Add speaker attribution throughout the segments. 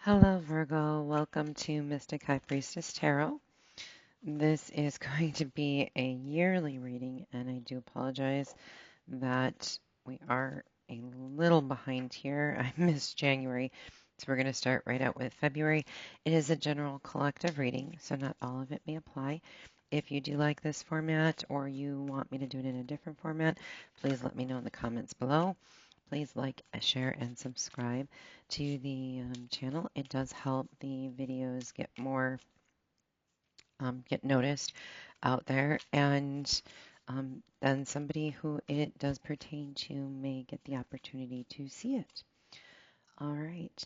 Speaker 1: Hello, Virgo. Welcome to Mystic High Priestess Tarot. This is going to be a yearly reading, and I do apologize that we are a little behind here. I missed January, so we're going to start right out with February. It is a general collective reading, so not all of it may apply. If you do like this format or you want me to do it in a different format, please let me know in the comments below. Please like, share, and subscribe to the channel. It does help the videos get noticed out there, and then somebody who it does pertain to may get the opportunity to see it. All right.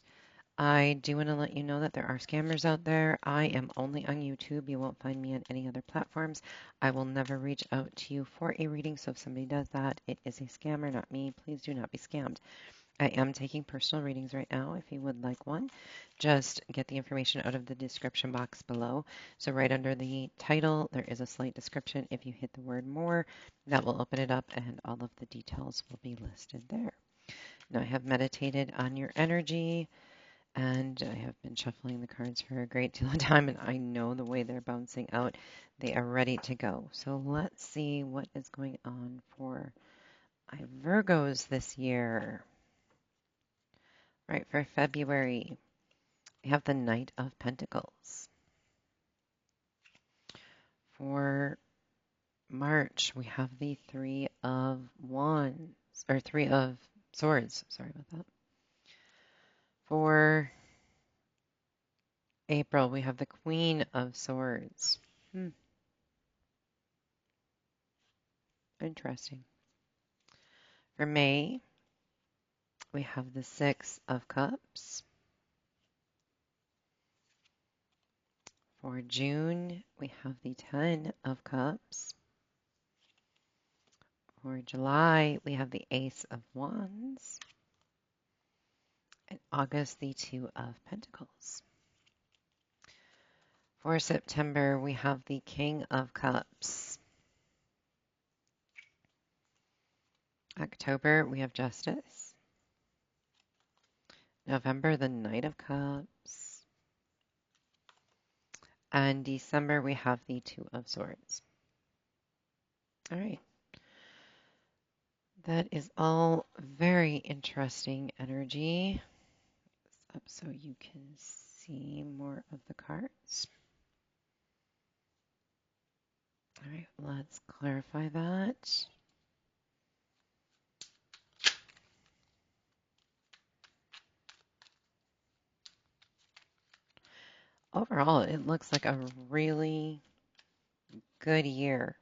Speaker 1: I do want to let you know that there are scammers out there. I am only on YouTube. You won't find me on any other platforms. I will never reach out to you for a reading, so if somebody does that, it is a scammer, not me. Please do not be scammed. I am taking personal readings right now. If you would like one, just get the information out of the description box below. So right under the title, there is a slight description. If you hit the word more, that will open it up and all of the details will be listed there. Now I have meditated on your energy and I have been shuffling the cards for a great deal of time, and I know the way they're bouncing out. They are ready to go. So let's see what is going on for my Virgos this year. Right, for February, we have the Knight of Pentacles. For March, we have the Three of Wands, or Three of Swords. Sorry about that. For April, we have the Queen of Swords. Interesting. For May, we have the Six of Cups. For June, we have the Ten of Cups. For July, we have the Ace of Wands. And August, the Two of Pentacles. For September, we have the King of Cups. October, we have Justice. November, the Knight of Cups. And December, we have the Two of Swords. All right. That is all very interesting energy. Up so you can see more of the cards. All right, let's clarify that. Overall, it looks like a really good year.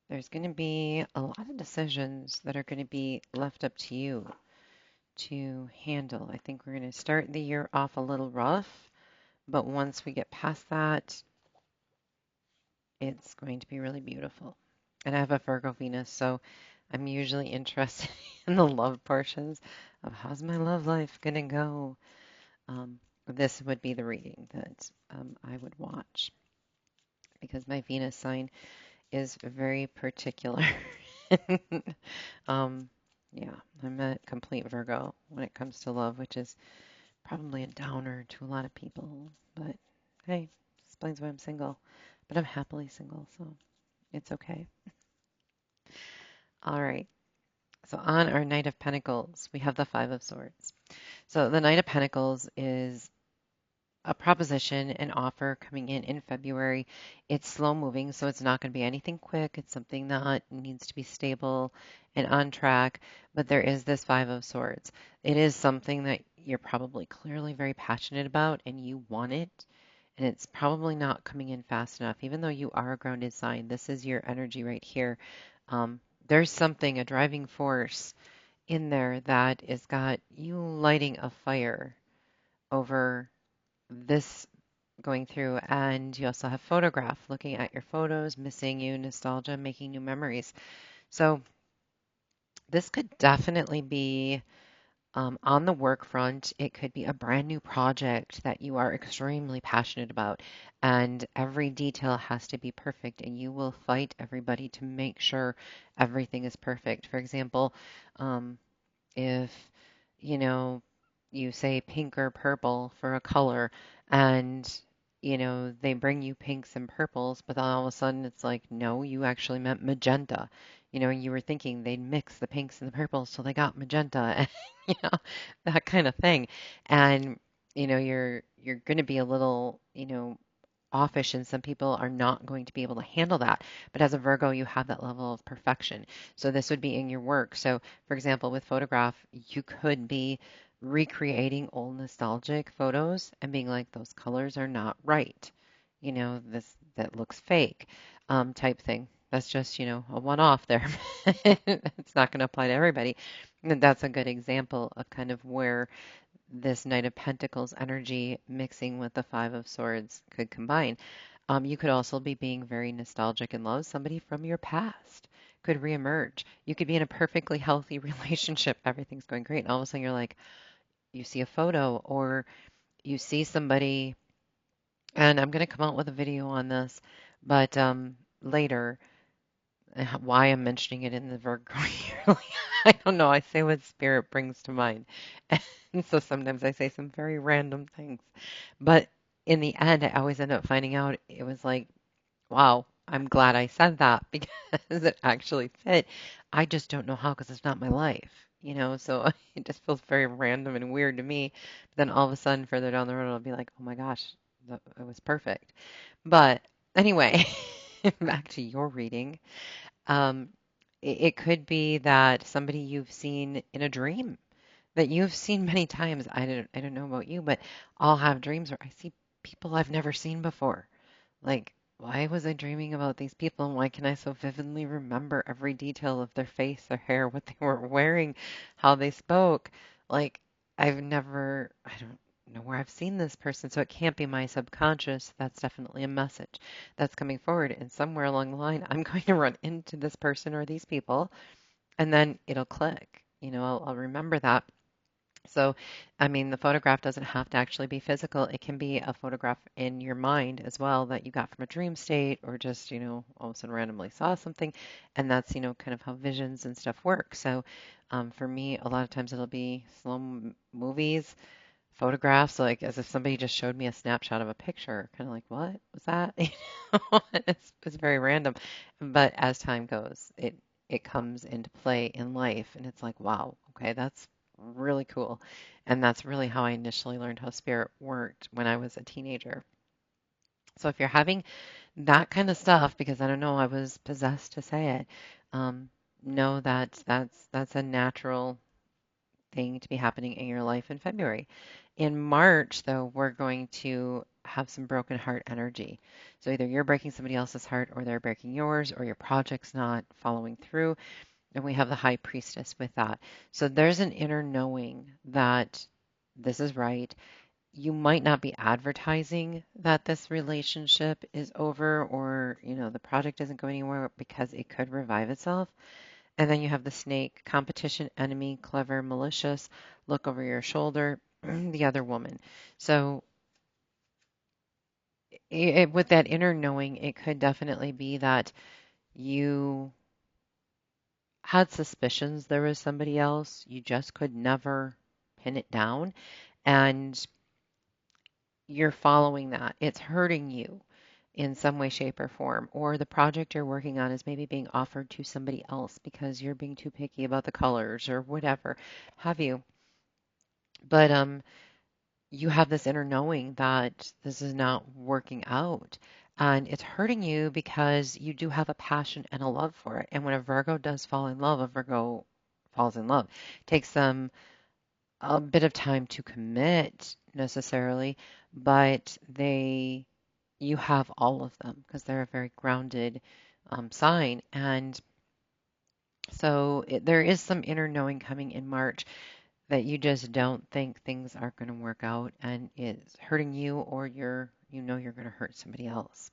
Speaker 1: There's going to be a lot of decisions that are going to be left up to you to handle. I think we're going to start the year off a little rough, but once we get past that, it's going to be really beautiful. And I have a Virgo Venus, so I'm usually interested in the love portions of how's my love life going to go. This would be the reading that I would watch because my Venus sign is very particular. Yeah, I'm a complete Virgo when it comes to love, which is probably a downer to a lot of people. But hey, explains why I'm single. But I'm happily single, so it's okay. All right. So on our Knight of Pentacles, we have the Five of Swords. So the Knight of Pentacles is a proposition, an offer coming in February. It's slow moving, so it's not going to be anything quick. It's something that needs to be stable and on track, but there is this Five of Swords. It is something that you're probably clearly very passionate about and you want it, and it's probably not coming in fast enough. Even though you are a grounded sign, this is your energy right here. There's something, a driving force in there that has got you lighting a fire over this going through, and you also have photograph, looking at your photos, missing you, nostalgia, making new memories. So this could definitely be on the work front. It could be a brand new project that you are extremely passionate about, and every detail has to be perfect, and you will fight everybody to make sure everything is perfect. For example, if you know you say pink or purple for a color, and they bring you pinks and purples, but then all of a sudden it's like, no, you actually meant magenta. You were thinking they'd mix the pinks and the purples so they got magenta, and you know, that kind of thing. And you're going to be a little, offish, and some people are not going to be able to handle that. But as a Virgo, you have that level of perfection. So this would be in your work. So, for example, with photograph, you could be recreating old nostalgic photos and being like, those colors are not right. This that looks fake, type thing. That's just, a one-off there. It's not going to apply to everybody. And that's a good example of kind of where this Knight of Pentacles energy mixing with the Five of Swords could combine. You could also be being very nostalgic in love. Somebody from your past could reemerge. You could be in a perfectly healthy relationship. Everything's going great. And all of a sudden you're like, you see a photo or you see somebody, and I'm going to come out with a video on this, but later, why I'm mentioning it in the Virgo yearly, I don't know. I say what spirit brings to mind. And so sometimes I say some very random things. But in the end, I always end up finding out it was like, wow, I'm glad I said that because it actually fit. I just don't know how because it's not my life, so it just feels very random and weird to me. But then all of a sudden, further down the road, I'll be like, oh my gosh, it was perfect. But anyway, back to your reading. Um, it could be that somebody you've seen in a dream that you've seen many times. I don't know about you, but I'll have dreams where I see people I've never seen before. Like, why was I dreaming about these people and why can I so vividly remember every detail of their face, their hair, what they were wearing, how they spoke? Like, I don't know where I've seen this person, so it can't be my subconscious. That's definitely a message that's coming forward. And somewhere along the line, I'm going to run into this person or these people, and then it'll click. I'll remember that. So, I mean, the photograph doesn't have to actually be physical. It can be a photograph in your mind as well that you got from a dream state or just, all of a sudden randomly saw something. And that's, kind of how visions and stuff work. So, for me, a lot of times it'll be slow movies, photographs, like as if somebody just showed me a snapshot of a picture, kind of like, what was that? It's very random. But as time goes, it comes into play in life, and it's like, wow, okay, that's really cool. And that's really how I initially learned how spirit worked when I was a teenager. So if you're having that kind of stuff, because I don't know, I was possessed to say it, um, know that that's a natural thing to be happening in your life in February. In March, though, we're going to have some broken heart energy. So either you're breaking somebody else's heart or they're breaking yours or your project's not following through. And we have the High Priestess with that. So there's an inner knowing that this is right. You might not be advertising that this relationship is over or, the project isn't going anywhere because it could revive itself. And then you have the snake, competition, enemy, clever, malicious, look over your shoulder, the other woman. So with that inner knowing, it could definitely be that you had suspicions there was somebody else. You just could never pin it down. And you're following that. It's hurting you in some way, shape, or form. Or the project you're working on is maybe being offered to somebody else because you're being too picky about the colors or whatever have you. But you have this inner knowing that this is not working out. And it's hurting you because you do have a passion and a love for it. And when a Virgo does fall in love, a Virgo falls in love. Takes them a bit of time to commit necessarily, but you have all of them because they're a very grounded sign. And so there is some inner knowing coming in March that you just don't think things are going to work out and it's hurting you or you're going to hurt somebody else.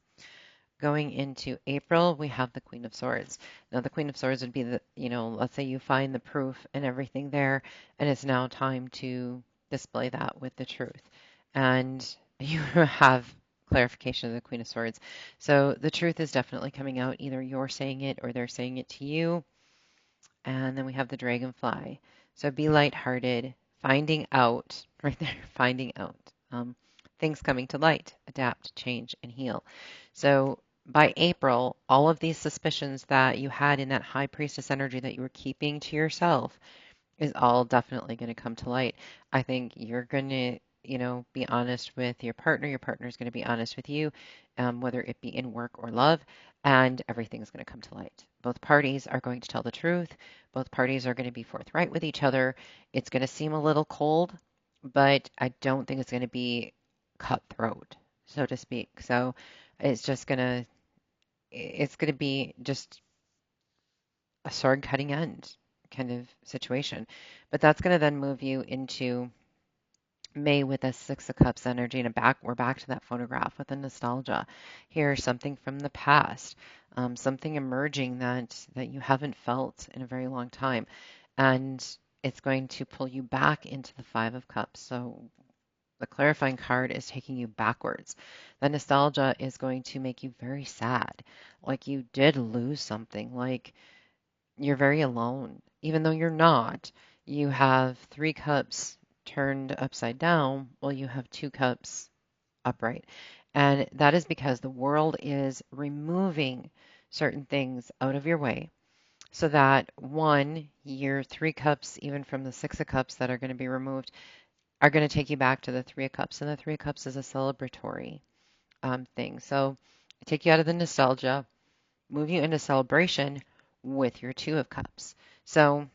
Speaker 1: Going into April, we have the Queen of Swords. Now, the Queen of Swords would be let's say you find the proof and everything there, and it's now time to display that with the truth. And you have clarification of the Queen of Swords. So the truth is definitely coming out. Either you're saying it or they're saying it to you. And then we have the Dragonfly. So be lighthearted, finding out, right there, finding out. Things coming to light, adapt, change, and heal. So by April, all of these suspicions that you had in that high priestess energy that you were keeping to yourself is all definitely going to come to light. I think you're going to, be honest with your partner. Your partner is going to be honest with you, whether it be in work or love, and everything's going to come to light. Both parties are going to tell the truth. Both parties are going to be forthright with each other. It's going to seem a little cold, but I don't think it's going to be cutthroat, so to speak. So it's just going to, it's going to be just a sword cutting end kind of situation. But that's going to then move you into May with a Six of Cups energy, and we're back to that photograph with the nostalgia. Here's something from the past, something emerging that you haven't felt in a very long time, and it's going to pull you back into the Five of Cups. So the clarifying card is taking you backwards. The nostalgia is going to make you very sad, like you did lose something, like you're very alone, even though you're not. You have three cups turned upside down, while you have two cups upright. And that is because the world is removing certain things out of your way so that one, your three cups, even from the Six of Cups that are going to be removed, are going to take you back to the Three of Cups. And the Three of Cups is a celebratory thing. So take you out of the nostalgia, move you into celebration with your Two of Cups. So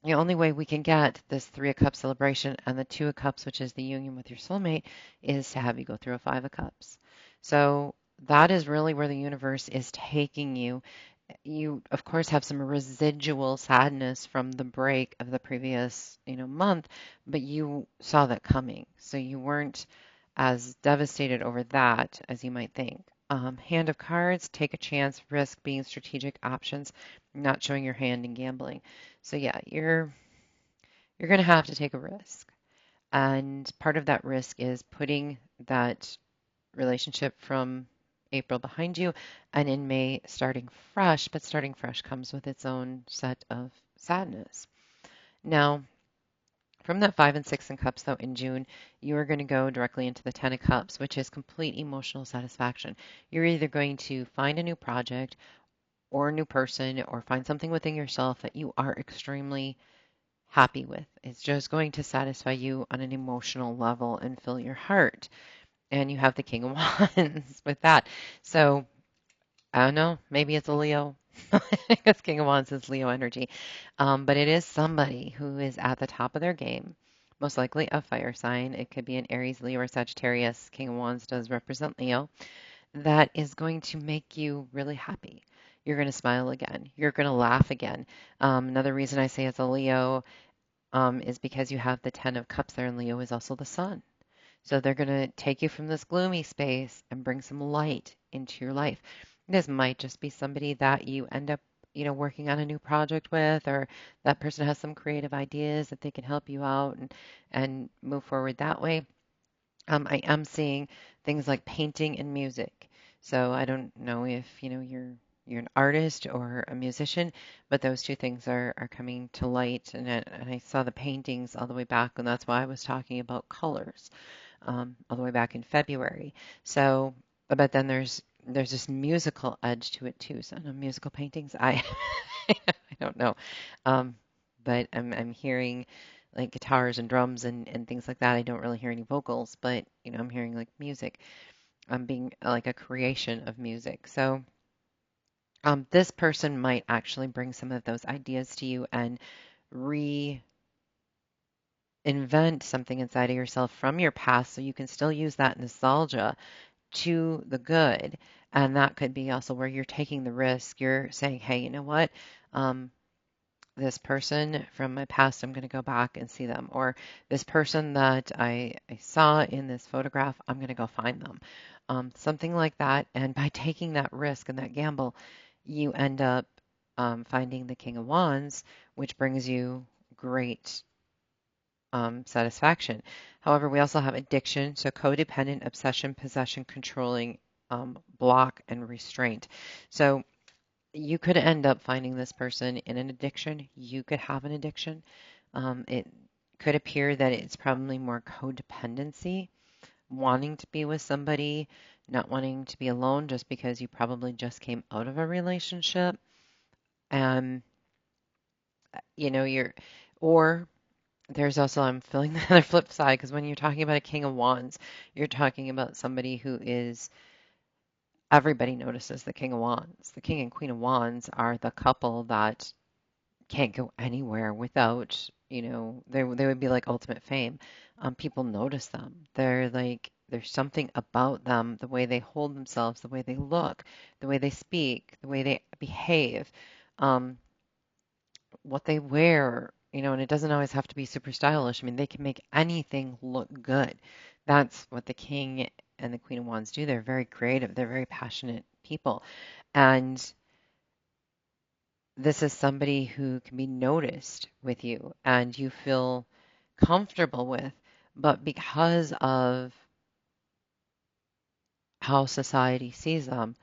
Speaker 1: the only way we can get this Three of Cups celebration and the Two of Cups, which is the union with your soulmate, is to have you go through a Five of Cups. So that is really where the universe is taking you. You, of course, have some residual sadness from the break of the previous, month, but you saw that coming. So you weren't as devastated over that as you might think. Hand of cards, take a chance, risk being strategic options, not showing your hand in gambling. So yeah, you're going to have to take a risk. And part of that risk is putting that relationship from April behind you and in May starting fresh, but starting fresh comes with its own set of sadness. Now, from that Five and Six in Cups, though, in June, you are going to go directly into the Ten of Cups, which is complete emotional satisfaction. You're either going to find a new project or a new person or find something within yourself that you are extremely happy with. It's just going to satisfy you on an emotional level and fill your heart. And you have the King of Wands with that. So I don't know, maybe it's a Leo. Because King of Wands is Leo energy. But it is somebody who is at the top of their game, most likely a fire sign. It could be an Aries, Leo, or Sagittarius. King of Wands does represent Leo. That is going to make you really happy. You're going to smile again. You're going to laugh again. Another reason I say it's a Leo is because you have the Ten of Cups there, and Leo is also the sun. So they're going to take you from this gloomy space and bring some light into your life. This might just be somebody that you end up, working on a new project with, or that person has some creative ideas that they can help you out and move forward that way. I am seeing things like painting and music. So I don't know if, you're an artist or a musician, but those two things are coming to light. And I saw the paintings all the way back, and that's why I was talking about colors all the way back in February. So, but then there's this musical edge to it too. So, no, musical paintings, I don't know, um, but I'm hearing like guitars and drums and things like that. I don't really hear any vocals, but I'm hearing like music. I'm being like a creation of music. So, this person might actually bring some of those ideas to you and reinvent something inside of yourself from your past so you can still use that nostalgia to the good. And that could be also where you're taking the risk. You're saying, hey, you know what? Um, this person from my past, I'm going to go back and see them. Or this person that I saw in this photograph, I'm going to go find them. Something like that. And by taking that risk and that gamble, you end up finding the King of Wands, which brings you great satisfaction. However, we also have addiction, so codependent, obsession, possession, controlling, block, and restraint. So you could end up finding this person in an addiction. You could have an addiction. It Could appear that it's probably more codependency, wanting to be with somebody, not wanting to be alone just because you probably just came out of a relationship. And, you're, or there's also, I'm feeling the other flip side, because when you're talking about a King of Wands, you're talking about somebody who is, everybody notices the King of Wands. The King and Queen of Wands are the couple that can't go anywhere without, they would be like ultimate fame. People notice them. They're like, there's something about them, the way they hold themselves, the way they look, the way they speak, the way they behave, um, what they wear, and it doesn't always have to be super stylish. I mean, they can make anything look good. That's what the King and the Queen of Wands do. They're very creative. They're very passionate people. And this is somebody who can be noticed with you and you feel comfortable with, but because of how society sees them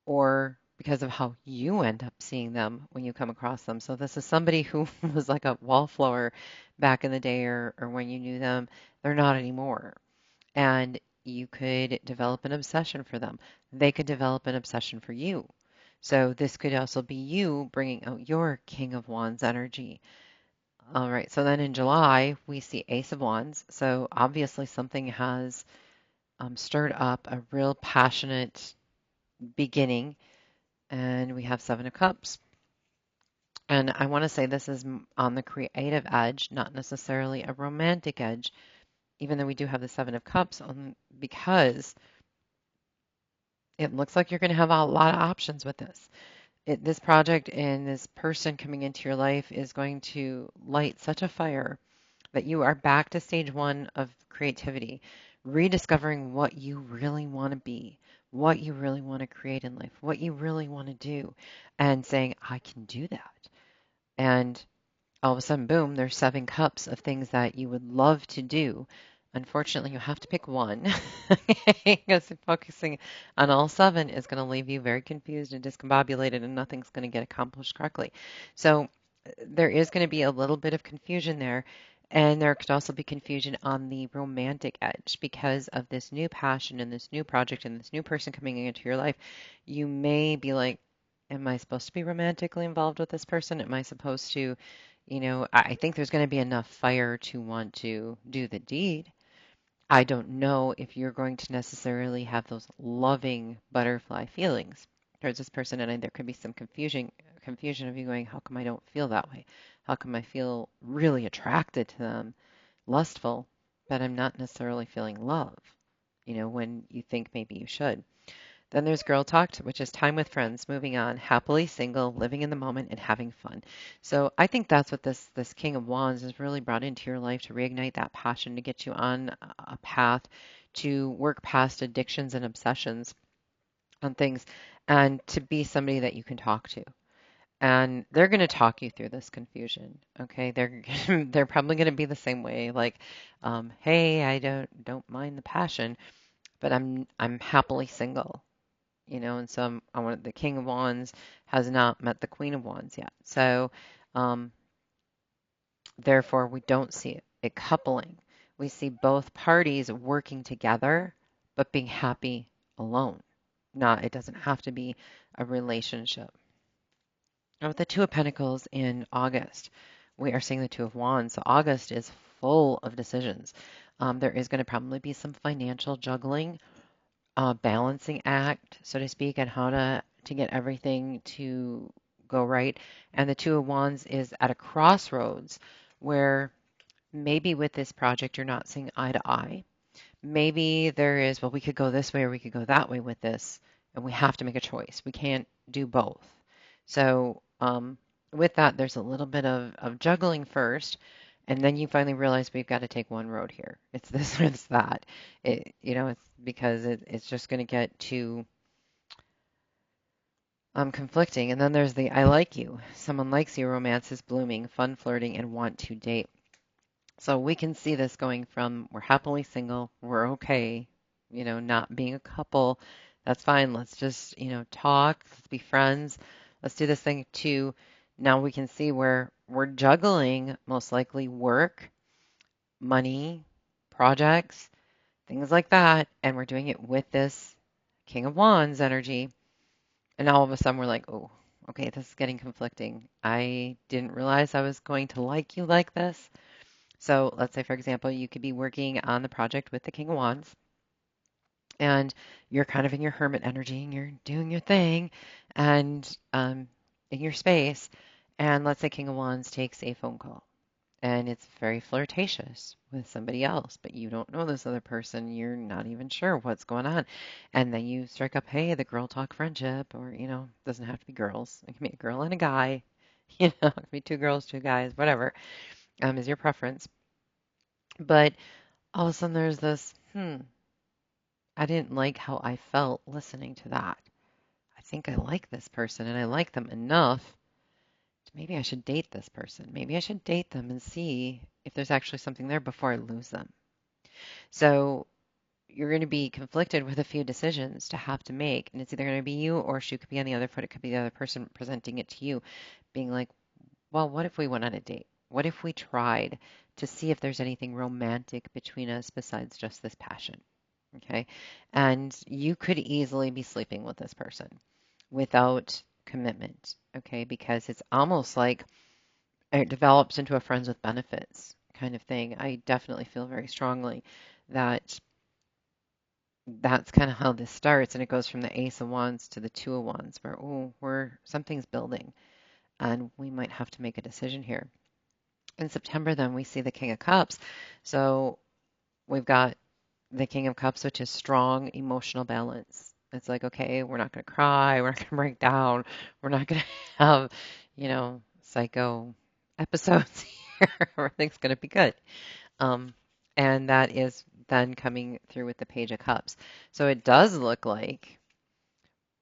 Speaker 1: or because of how you end up seeing them when you come across them. So this is somebody who was like a wallflower back in the day or when you knew them. They're not anymore. And you could develop an obsession for them. They could develop an obsession for you. So this could also be you bringing out your King of Wands energy. All right, so then in July, we see Ace of Wands. So obviously something has stirred up a real passionate beginning, and we have Seven of Cups. And I want to say this is on the creative edge, not necessarily a romantic edge, even though we do have the Seven of Cups, because it looks like you're going to have a lot of options with this. This project and this person coming into your life is going to light such a fire that you are back to stage one of creativity, rediscovering what you really want to be, what you really want to create in life, what you really want to do, and saying, I can do that. And all of a sudden, boom, there's 7 cups of things that you would love to do. Unfortunately, you have to pick one because focusing on all 7 is going to leave you very confused and discombobulated, and nothing's going to get accomplished correctly. So there is going to be a little bit of confusion there. And there could also be confusion on the romantic edge because of this new passion and this new project and this new person coming into your life. You may be like, am I supposed to be romantically involved with this person? Am I supposed to, I think there's going to be enough fire to want to do the deed. I don't know if you're going to necessarily have those loving butterfly feelings towards this person, and there could be some confusion of you going, how come I don't feel that way? How come I feel really attracted to them, lustful, but I'm not necessarily feeling love, when you think maybe you should. Then there's Girl Talk, which is time with friends, moving on, happily single, living in the moment, and having fun. So I think that's what this King of Wands is really brought into your life to reignite that passion, to get you on a path to work past addictions and obsessions on things, and to be somebody that you can talk to. And they're going to talk you through this confusion. Okay, they're probably going to be the same way, like, hey, I don't mind the passion, but I'm happily single. And so I want the King of Wands has not met the Queen of Wands yet. So, um, therefore, we don't see it coupling. We see both parties working together, but being happy alone. Not, it doesn't have to be a relationship. Now, with the Two of Pentacles in August, we are seeing the Two of Wands. So August is full of decisions. There is going to probably be some financial juggling, balancing act, so to speak, and how to get everything to go right. And the Two of Wands is at a crossroads where maybe with this project you're not seeing eye to eye. Maybe there is, well, we could go this way or we could go that way with this, and we have to make a choice. We can't do both. So with that, there's a little bit of juggling first, and then you finally realize we've got to take one road here. It's this or it's that. It's because it's just going to get too conflicting. And then there's the I like you. Someone likes you, romance is blooming, fun flirting, and want to date. So we can see this going from we're happily single, we're okay, not being a couple. That's fine. Let's just, talk, let's be friends, let's do this thing, to now we can see where we're juggling most likely work, money, projects, things like that, and we're doing it with this King of Wands energy. And all of a sudden we're like, oh, okay, this is getting conflicting. I didn't realize I was going to like you like this. So let's say, for example, you could be working on the project with the King of Wands, and you're kind of in your hermit energy and you're doing your thing and in your space. And let's say King of Wands takes a phone call and it's very flirtatious with somebody else, but you don't know this other person. You're not even sure what's going on. And then you strike up, hey, the girl talk friendship, or, it doesn't have to be girls. It can be a girl and a guy, it can be two girls, two guys, whatever, is your preference. But all of a sudden there's this, I didn't like how I felt listening to that. I think I like this person and I like them enough. Maybe I should date this person. Maybe I should date them and see if there's actually something there before I lose them. So you're going to be conflicted with a few decisions to have to make. And it's either going to be you or she could be on the other foot. It could be the other person presenting it to you, being like, well, what if we went on a date? What if we tried to see if there's anything romantic between us besides just this passion? Okay. And you could easily be sleeping with this person without commitment. Okay. Because it's almost like it develops into a friends with benefits kind of thing. I definitely feel very strongly that that's kind of how this starts. And it goes from the Ace of Wands to the Two of Wands, where, oh, something's building and we might have to make a decision here. In September, then we see the King of Cups. So we've got the King of Cups, which is strong emotional balance. It's like, okay, we're not going to cry, we're not going to break down, we're not going to have, psycho episodes here. Everything's going to be good. Um, and that is then coming through with the Page of Cups. So it does look like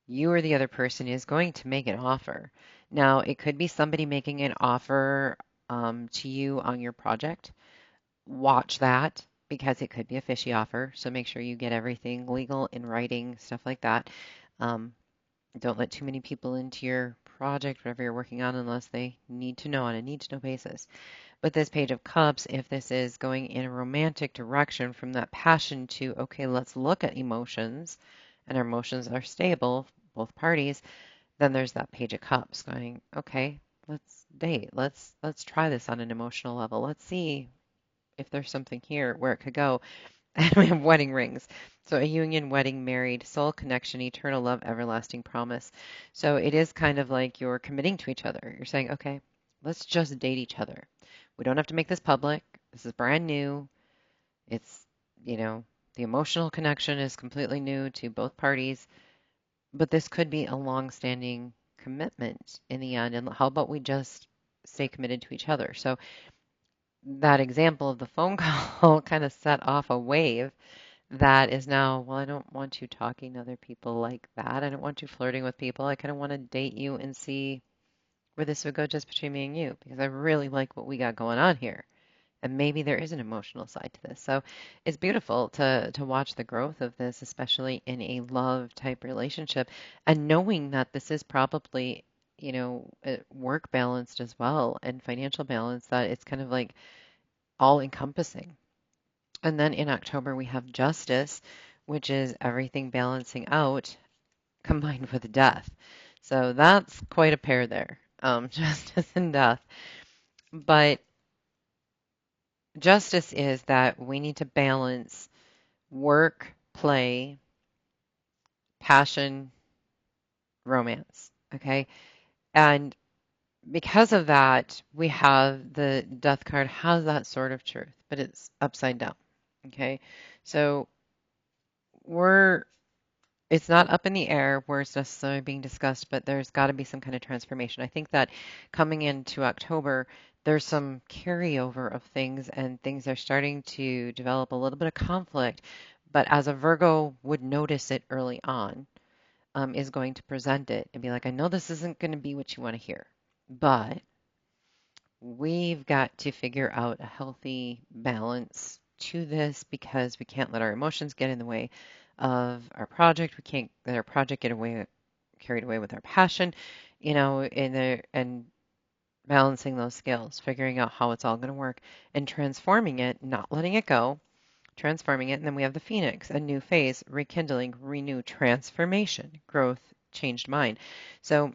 Speaker 1: you or the other person is going to make an offer. Now, it could be somebody making an offer to you on your project. Watch that because it could be a fishy offer. So make sure you get everything legal in writing, stuff like that. Um, don't let too many people into your project, whatever you're working on, unless they need to know on a need to know basis. But this Page of Cups, if this is going in a romantic direction from that passion to, okay, let's look at emotions, and our emotions are stable, both parties, then there's that Page of Cups going, okay, let's date. Let's try this on an emotional level. Let's see if there's something here where it could go. And we have wedding rings. So a union, wedding, married, soul connection, eternal love, everlasting promise. So it is kind of like you're committing to each other. You're saying, okay, let's just date each other. We don't have to make this public. This is brand new. It's, you know, the emotional connection is completely new to both parties, but this could be a long-standing commitment in the end. And how about we just stay committed to each other? So that example of the phone call kind of set off a wave that is now, well, I don't want you talking to other people like that. I don't want you flirting with people. I kind of want to date you and see where this would go just between me and you because I really like what we got going on here. And maybe there is an emotional side to this. So it's beautiful to watch the growth of this, especially in a love type relationship, and knowing that this is probably, work balanced as well and financial balance, that it's kind of like all encompassing. And then in October, we have Justice, which is everything balancing out combined with death. So that's quite a pair there, Justice and Death. But Justice is that we need to balance work, play, passion, romance. Okay. And because of that, we have the Death card has that sort of truth, but it's upside down. Okay. So we're it's not up in the air where it's necessarily being discussed, but there's got to be some kind of transformation. I think that coming into October, there's some carryover of things, and things are starting to develop a little bit of conflict. But as a Virgo would notice it early on, is going to present it and be like, I know this isn't going to be what you want to hear, but we've got to figure out a healthy balance to this because we can't let our emotions get in the way of our project. We can't let our project get carried away with our passion, and balancing those scales, figuring out how it's all going to work, and transforming it, not letting it go, transforming it. And then we have the Phoenix, a new phase, rekindling, renew, transformation, growth, changed mind. So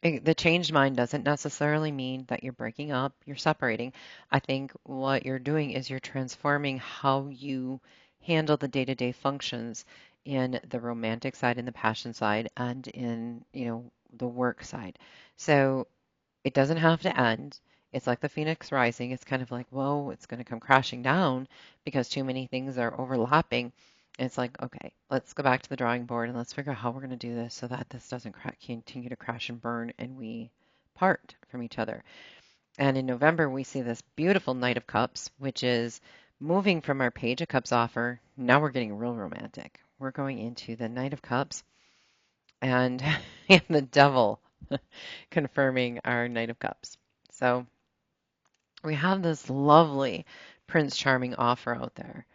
Speaker 1: the changed mind doesn't necessarily mean that you're breaking up, you're separating. I think what you're doing is you're transforming how you handle the day-to-day functions in the romantic side, in the passion side, and in, the work side. So it doesn't have to end. It's like the phoenix rising. It's kind of like, whoa, it's going to come crashing down because too many things are overlapping. And it's like, okay, let's go back to the drawing board and let's figure out how we're going to do this so that this doesn't continue to crash and burn and we part from each other. And in November, we see this beautiful Knight of Cups, which is moving from our Page of Cups offer. Now we're getting real romantic. We're going into the Knight of Cups and, and the Devil confirming our Knight of Cups. So we have this lovely Prince Charming offer out there.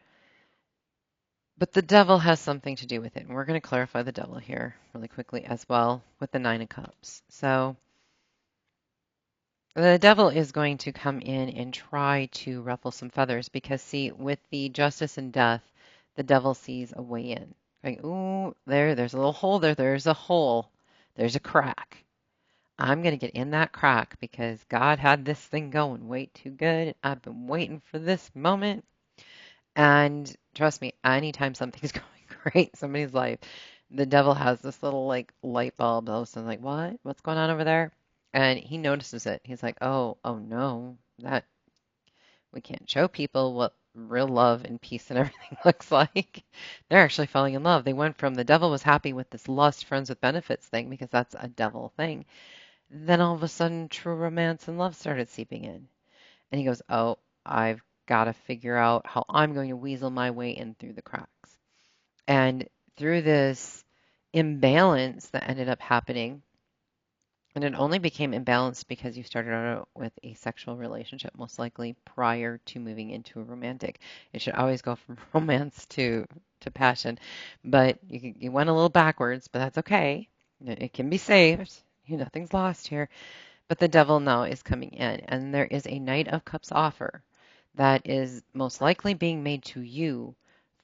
Speaker 1: But the devil has something to do with it. And we're going to clarify the devil here really quickly as well with the Nine of Cups. So the devil is going to come in and try to ruffle some feathers because, see, with the justice and death, the devil sees a way in. Like, ooh, there's a little hole there. There's a hole. There's a crack. I'm going to get in that crack because God had this thing going way too good. I've been waiting for this moment. And trust me, anytime something's going great in somebody's life, the devil has this little like light bulb. All of a sudden, like, what? What's going on over there? And he notices it. He's like, oh no, that we can't show people what real love and peace and everything looks like. They're actually falling in love. They went from the devil was happy with this lust, friends with benefits thing because that's a devil thing. Then all of a sudden, true romance and love started seeping in. And he goes, oh, I've got to figure out how I'm going to weasel my way in through the cracks. And through this imbalance that ended up happening, and it only became imbalanced because you started out with a sexual relationship, most likely prior to moving into a romantic. It should always go from romance to passion. But you went a little backwards, but that's okay. It can be saved. Nothing's lost here. But the devil now is coming in, and there is a Knight of Cups offer that is most likely being made to you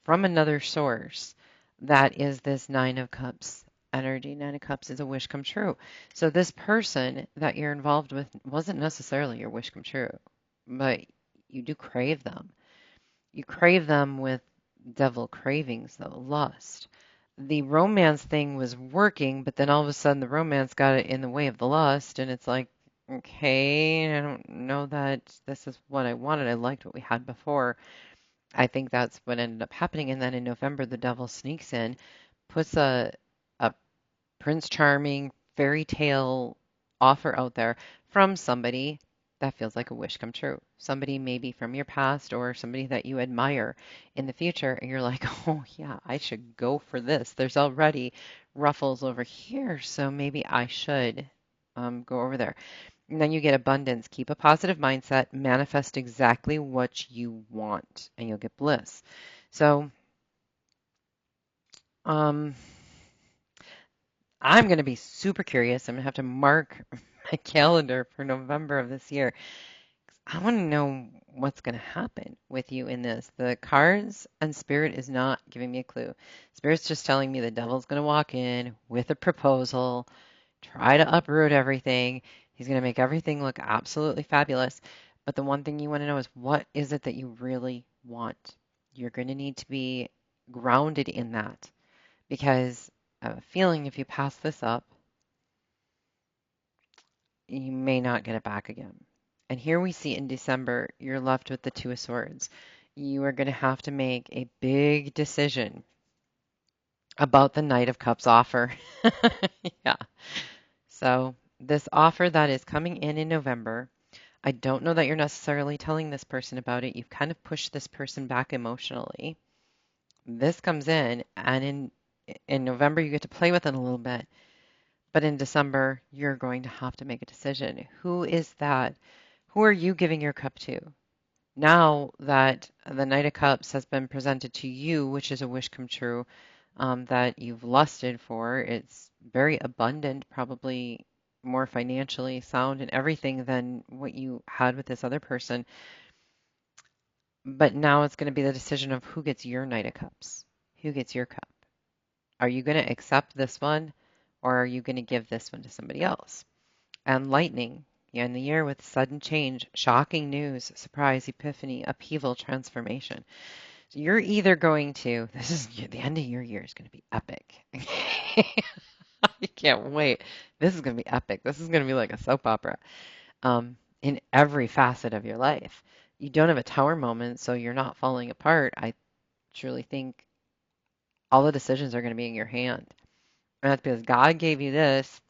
Speaker 1: from another source. That is this Nine of Cups energy. Nine of Cups is a wish come true. So this person that you're involved with wasn't necessarily your wish come true, but you do crave them. You crave them with devil cravings, though, lust. The romance thing was working, but then all of a sudden the romance got in the way of the lust, and it's like, okay, I don't know that this is what I wanted. I liked what we had before. I think that's what ended up happening. And then in November, the devil sneaks in, puts a Prince Charming fairy tale offer out there from somebody that feels like a wish come true. Somebody maybe from your past or somebody that you admire in the future, and you're like, oh, yeah, I should go for this. There's already ruffles over here, so maybe I should go over there. And then you get abundance. Keep a positive mindset, manifest exactly what you want, and you'll get bliss. So, um, I'm going to be super curious. I'm going to have to mark my calendar for November of this year. I want to know what's going to happen with you in this. The cards and Spirit is not giving me a clue. Spirit's just telling me the devil's going to walk in with a proposal, try to uproot everything. He's going to make everything look absolutely fabulous. But the one thing you want to know is what is it that you really want? You're going to need to be grounded in that because I have a feeling if you pass this up, you may not get it back again. And here we see in December, you're left with the Two of Swords. You are going to have to make a big decision about the Knight of Cups offer. Yeah. So this offer that is coming in November, I don't know that you're necessarily telling this person about it. You've kind of pushed this person back emotionally. This comes in, and in November, you get to play with it a little bit. But in December, you're going to have to make a decision. Who is that? Who are you giving your cup to? Now that the Knight of Cups has been presented to you, which is a wish come true, that you've lusted for, it's very abundant, probably, more financially sound and everything than what you had with this other person. But now it's going to be the decision of who gets your Knight of Cups, who gets your cup. Are you going to accept this one, or are you going to give this one to somebody else? And lightning, you end the year with sudden change, shocking news, surprise, epiphany, upheaval, transformation. So you're either going to, this is the end of your year is going to be epic. You can't wait. This is going to be epic. This is going to be like a soap opera in every facet of your life. You don't have a tower moment, so you're not falling apart. I truly think all the decisions are going to be in your hand. And that's because God gave you this.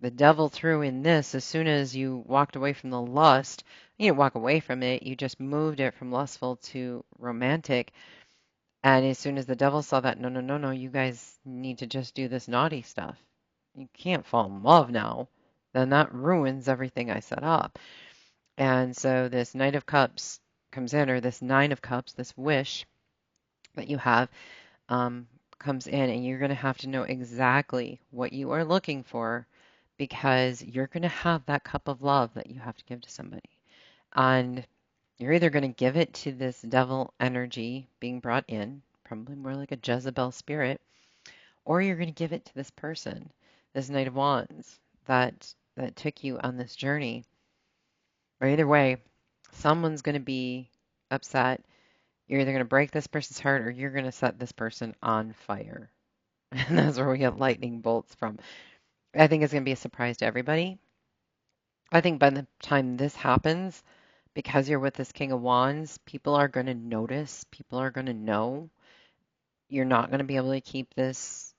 Speaker 1: The devil threw in this as soon as you walked away from the lust. You didn't walk away from it, you just moved it from lustful to romantic. And as soon as the devil saw that, no, no, no, no, you guys need to just do this naughty stuff. You can't fall in love now. Then that ruins everything I set up. And so this Knight of Cups comes in, or this Nine of Cups, this wish that you have, comes in, and you're going to have to know exactly what you are looking for because you're going to have that cup of love that you have to give to somebody. And you're either going to give it to this devil energy being brought in, probably more like a Jezebel spirit, or you're going to give it to this person, this Knight of Wands that took you on this journey. Or either way, someone's going to be upset. You're either going to break this person's heart or you're going to set this person on fire. And that's where we get lightning bolts from. I think it's going to be a surprise to everybody. I think by the time this happens, because you're with this King of Wands, people are going to notice, people are going to know. You're not going to be able to keep this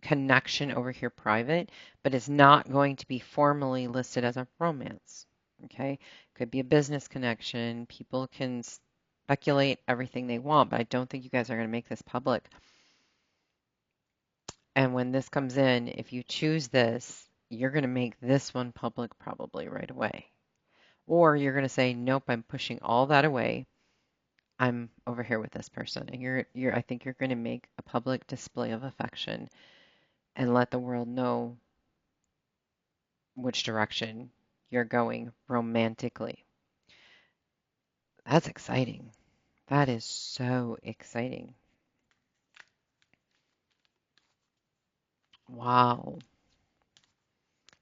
Speaker 1: connection over here private, but it's not going to be formally listed as a romance. Okay? Could be a business connection. People can speculate everything they want, but I don't think you guys are going to make this public. And when this comes in, if you choose this, you're going to make this one public probably right away. Or you're going to say, nope, I'm pushing all that away. I'm over here with this person. And I think you're going to make a public display of affection and let the world know which direction you're going romantically. That's exciting. That is so exciting. Wow.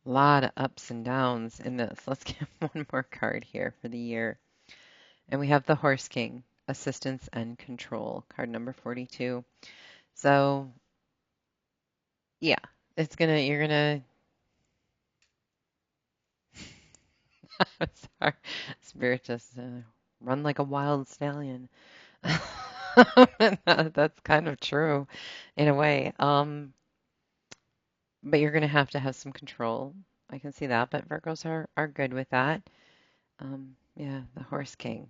Speaker 1: A lot of ups and downs in this. Let's get one more card here for the year. And we have the Horse King, Assistance and Control, card number 42. So, yeah, you're gonna, sorry, Spirit just run like a wild stallion. That's kind of true in a way. But you're gonna have to have some control. I can see that, but Virgos are good with that. Yeah, the Horse King.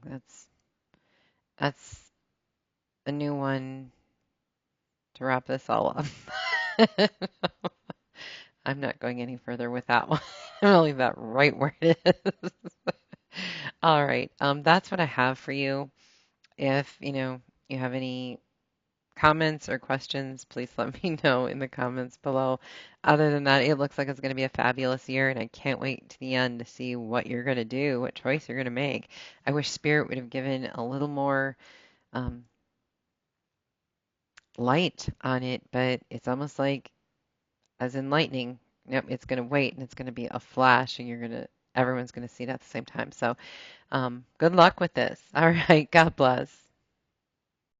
Speaker 1: That's a new one to wrap this all up. I'm not going any further with that one. I'm gonna leave that right where it is. All right. That's what I have for you. If, you have any comments or questions, please let me know in the comments below. Other than that, it looks like it's going to be a fabulous year, and I can't wait to the end to see what you're going to do, what choice you're going to make. I wish Spirit would have given a little more um, light on it, but it's almost like, as in lightning, yep, it's going to wait, and it's going to be a flash, and everyone's going to see it at the same time. So, good luck with this. All right, God bless.